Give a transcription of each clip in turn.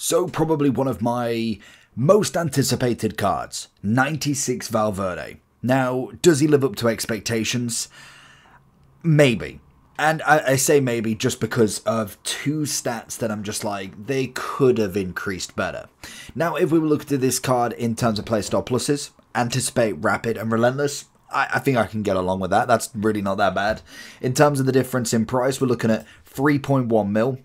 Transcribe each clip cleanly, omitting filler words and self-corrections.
So probably one of my most anticipated cards, 96 Valverde. Now, does he live up to expectations? Maybe. And I say maybe just because of two stats that I'm just like, they could have increased better. Now, if we look at this card in terms of playstyle pluses, anticipate, rapid, and relentless, I think I can get along with that. That's really not that bad. In terms of the difference in price, we're looking at 3.1 mil.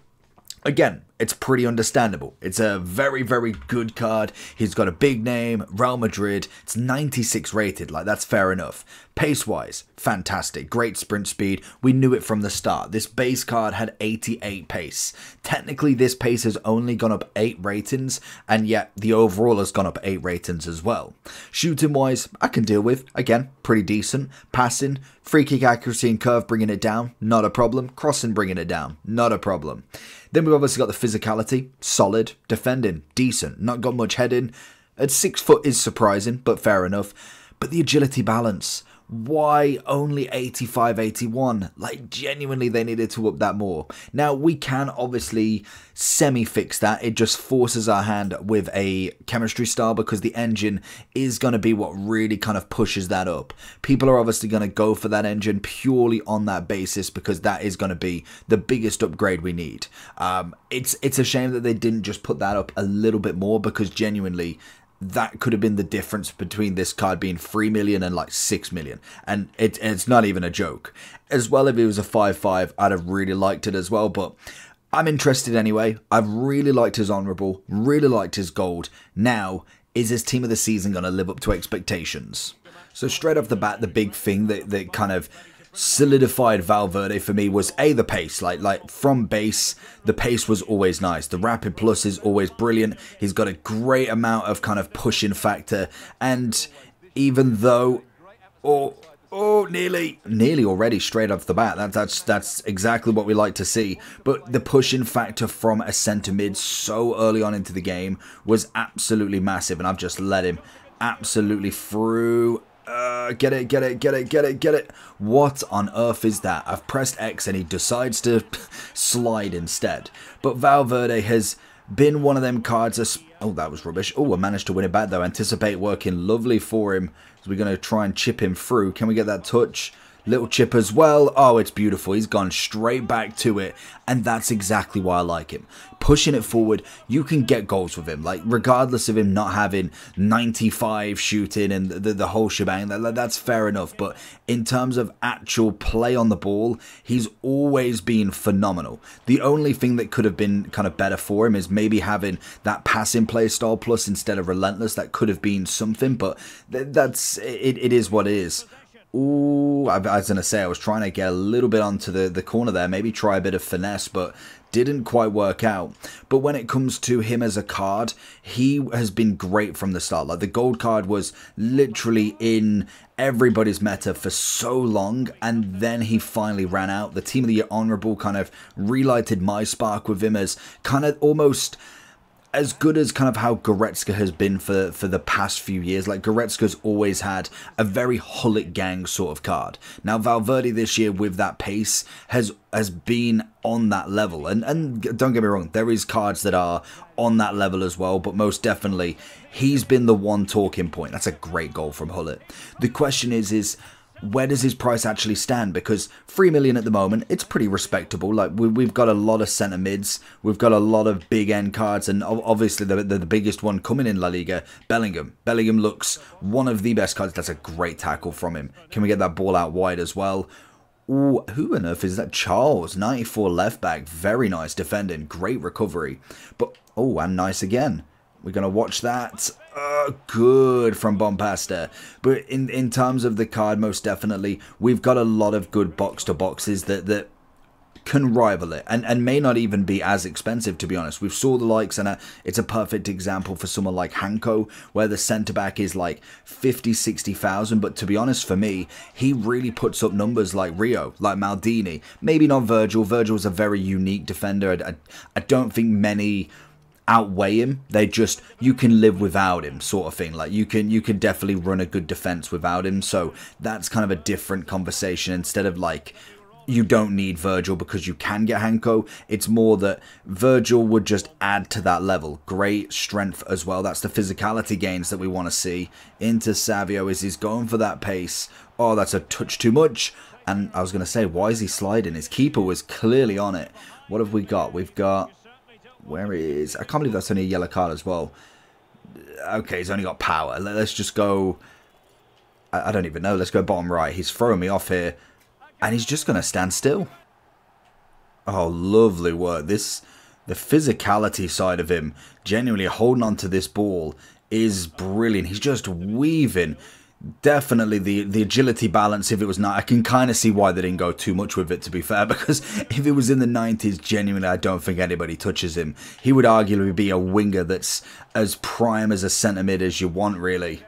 Again, it's pretty understandable. It's a very, very good card. He's got a big name, Real Madrid. It's 96 rated, like that's fair enough. Pace-wise, fantastic. Great sprint speed. We knew it from the start. This base card had 88 pace. Technically, this pace has only gone up 8 ratings, and yet the overall has gone up 8 ratings as well. Shooting-wise, I can deal with. Again, pretty decent. Passing, free kick accuracy and curve, bringing it down, not a problem. Crossing, bringing it down, not a problem. Then we've obviously got the physicality, solid. Defending, decent, not got much heading. At 6 foot is surprising, but fair enough. But the agility balance, why only 85, 81? Like, genuinely, they needed to up that more. Now, we can obviously semi-fix that. It just forces our hand with a chemistry style because the engine is going to be what really kind of pushes that up. People are obviously going to go for that engine purely on that basis because that is going to be the biggest upgrade we need. It's a shame that they didn't just put that up a little bit more because genuinely, that could have been the difference between this card being 3 million and like 6 million. And it's not even a joke. As well, if it was a 5-5, I'd have really liked it as well. But I'm interested anyway. I've really liked his honourable, really liked his gold. Now, is his team of the season going to live up to expectations? So straight off the bat, the big thing that kind of solidified Valverde for me was the pace. Like from base, the pace was always nice. The rapid plus is always brilliant. He's got a great amount of kind of pushing factor, and even though nearly already straight off the bat, that's exactly what we like to see. But the pushing factor from a centre mid so early on into the game was absolutely massive, and I've just let him absolutely through. Get it. What on earth is that? I've pressed X and he decides to slide instead. But Valverde has been one of them cards. Oh, that was rubbish. Oh, I managed to win it back though. Anticipate working lovely for him. So we're going to try and chip him through. Can we get that touch? Little chip as well. Oh, it's beautiful. He's gone straight back to it. And that's exactly why I like him. Pushing it forward, you can get goals with him. Like, regardless of him not having 95 shooting and the whole shebang, that's fair enough. But in terms of actual play on the ball, he's always been phenomenal. The only thing that could have been kind of better for him is maybe having that passing play style plus instead of relentless. That could have been something, but it is what it is. Ooh, I was going to say, I was trying to get a little bit onto the corner there, maybe try a bit of finesse, but didn't quite work out. But when it comes to him as a card, he has been great from the start. Like, the gold card was literally in everybody's meta for so long, and then he finally ran out. The Team of the Year Honourable kind of relighted my spark with him as kind of almost as good as kind of how Goretzka has been for the past few years. Like, Goretzka's always had a very Hullet gang sort of card. Now, Valverde this year with that pace has been on that level. And don't get me wrong, there is cards that are on that level as well, but most definitely, he's been the one talking point. That's a great goal from Hullet. The question is where does his price actually stand? Because 3 million at the moment, it's pretty respectable. Like, we've got a lot of centre mids, we've got a lot of big end cards, and obviously the biggest one coming in La Liga, Bellingham. Bellingham looks one of the best cards. That's a great tackle from him. Can we get that ball out wide as well? Ooh, who on earth is that? Charles, 94 left back, very nice defending, great recovery. But oh, and nice again. We're going to watch that. Good from Bompasta. But in terms of the card, most definitely, we've got a lot of good box-to-boxes that can rival it. And may not even be as expensive, to be honest. We've saw the likes, and it's a perfect example for someone like Hanko, where the centre-back is like 50, 60,000. But to be honest, for me, he really puts up numbers like Rio, like Maldini. Maybe not Virgil. Virgil's a very unique defender. I don't think many outweigh him. They just, you can live without him sort of thing. Like, you can definitely run a good defense without him. So that's kind of a different conversation instead of like you don't need Virgil because you can get Hanko. It's more that Virgil would just add to that level. Great strength as well. That's the physicality gains that we want to see. Into Savio as he's going for that pace. Oh, that's a touch too much. And I was going to say, why is he sliding? His keeper was clearly on it. What have we got? We've got... Where is... I can't believe that's only a yellow card as well. Okay, he's only got power. Let's just go... I don't even know. Let's go bottom right. He's throwing me off here. And he's just going to stand still. Oh, lovely work. The physicality side of him, genuinely holding on to this ball, is brilliant. He's just weaving. Definitely the agility balance, if it was not, I can kind of see why they didn't go too much with it, to be fair, because if it was in the 90s, genuinely, I don't think anybody touches him. He would arguably be a winger that's as prime as a centre mid as you want, really.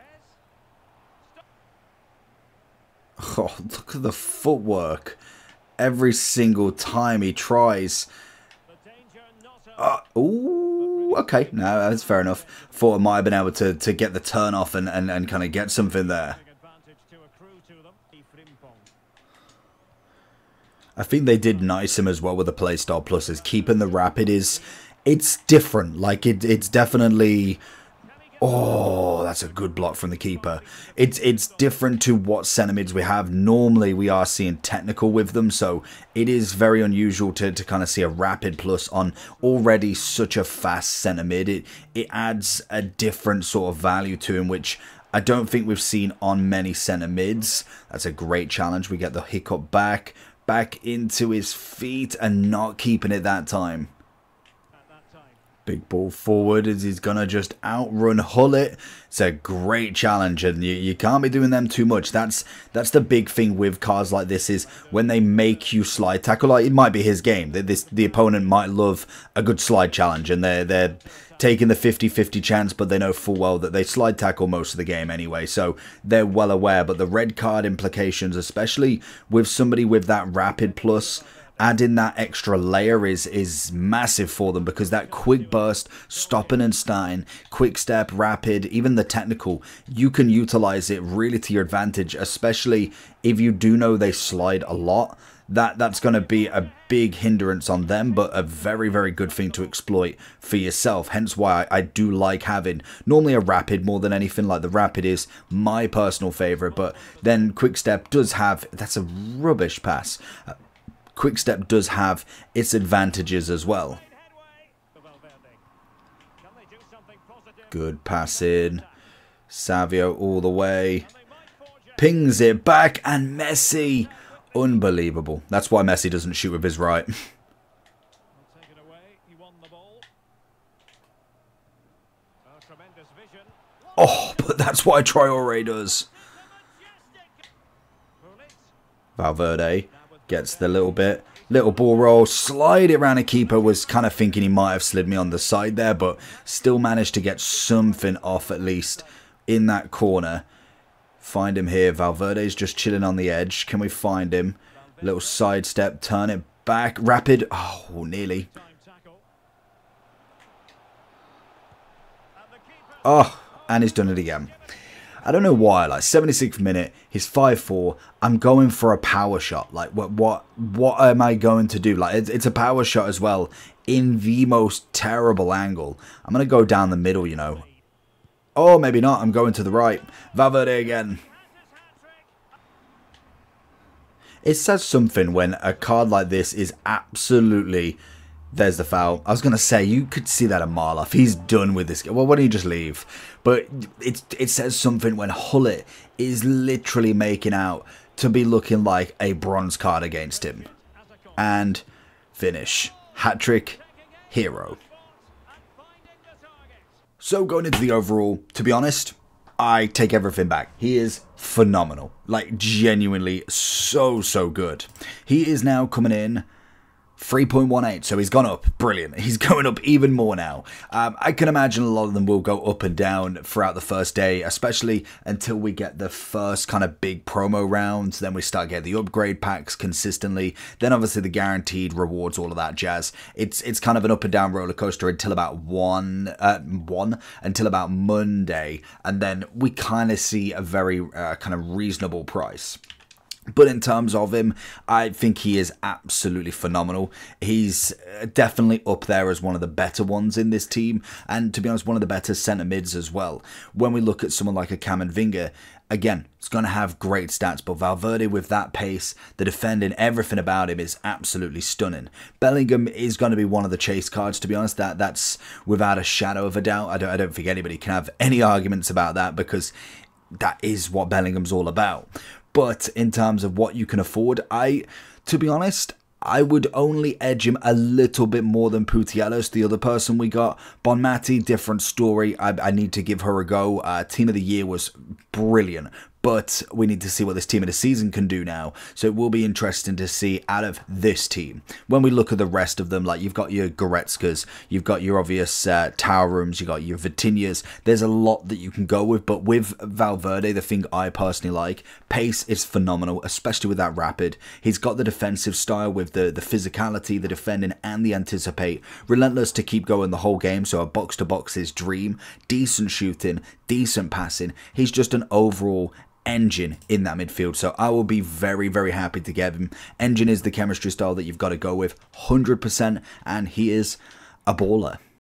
Oh, look at the footwork. Every single time he tries. Ooh, okay. No, that's fair enough. Thought I might have been able to get the turn off and kind of get something there. I think they did nice him as well with the playstyle pluses. Keeping the rapid it's different. Like, it's definitely... Oh, that's a good block from the keeper. It's different to what centre mids we have. Normally, we are seeing technical with them, so it is very unusual to kind of see a rapid plus on already such a fast centre mid. It adds a different sort of value to him, which I don't think we've seen on many centre mids. That's a great challenge. We get the hiccup back into his feet and not keeping it that time. Big ball forward as he's going to just outrun Hullet. It's a great challenge, and you can't be doing them too much. That's the big thing with cards like this, is when they make you slide tackle. Like, it might be his game. The opponent might love a good slide challenge, and they're taking the 50-50 chance, but they know full well that they slide tackle most of the game anyway, so they're well aware. But the red card implications, especially with somebody with that rapid plus, adding that extra layer is massive for them, because that quick burst, stopping and starting, quick step, rapid, even the technical, you can utilize it really to your advantage, especially if you do know they slide a lot. That's going to be a big hindrance on them, but a very, very good thing to exploit for yourself. Hence why I do like having normally a rapid more than anything. Like, the rapid is my personal favorite, but then quick step does have, that's a rubbish pass. Quickstep does have its advantages as well. Good pass in. Savio all the way. Pings it back, and Messi. Unbelievable. That's why Messi doesn't shoot with his right. Oh, but that's why Traore does. Valverde gets the little ball roll, slide it around a keeper. Was kind of thinking he might have slid me on the side there, but still managed to get something off at least in that corner. Find him here. Valverde's just chilling on the edge. Can we find him? Little sidestep, turn it back, rapid. Oh, nearly. Oh, and he's done it again. I don't know why, like 76th minute, he's 5-4. I'm going for a power shot. Like, what am I going to do? Like, it's a power shot as well in the most terrible angle. I'm going to go down the middle, you know. Oh, maybe not. I'm going to the right. Valverde again. It says something when a card like this is absolutely... There's the foul. I was going to say, you could see that a mile off. He's done with this. Well, why don't you just leave? But it says something when Hullet is literally making out to be looking like a bronze card against him. And finish. Hat-trick. Hero. So going into the overall, to be honest, I take everything back. He is phenomenal. Like, genuinely so good. He is now coming in 3.18, so he's gone up. Brilliant. He's going up even more now. I can imagine a lot of them will go up and down throughout the first day, especially until we get the first kind of big promo rounds. Then we start getting the upgrade packs consistently. Then obviously the guaranteed rewards, all of that jazz. It's kind of an up and down roller coaster until about until about Monday, and then we kind of see a very kind of reasonable price. But in terms of him, I think he is absolutely phenomenal. He's definitely up there as one of the better ones in this team, and to be honest, one of the better centre mids as well. When we look at someone like a Camavinga, again, it's going to have great stats, but Valverde with that pace, the defending, everything about him is absolutely stunning. Bellingham is going to be one of the chase cards, to be honest. That's without a shadow of a doubt. I don't think anybody can have any arguments about that, because that is what Bellingham's all about. But in terms of what you can afford, to be honest, I would only edge him a little bit more than Putellas, the other person we got. Bonmati, different story. I need to give her a go. Team of the Year was brilliant. But we need to see what this team of the season can do now. So it will be interesting to see out of this team. When we look at the rest of them, like you've got your Goretzkas, you've got your obvious Tower Rooms, you've got your Vitinhas. There's a lot that you can go with. But with Valverde, the thing I personally like, pace is phenomenal, especially with that rapid. He's got the defensive style with the physicality, the defending, and the anticipate. Relentless to keep going the whole game, so a box-to-box is dream. Decent shooting, decent passing. He's just an overall engine in that midfield, so I will be very, very happy to get him. Engine is the chemistry style that you've got to go with 100%, and he is a baller.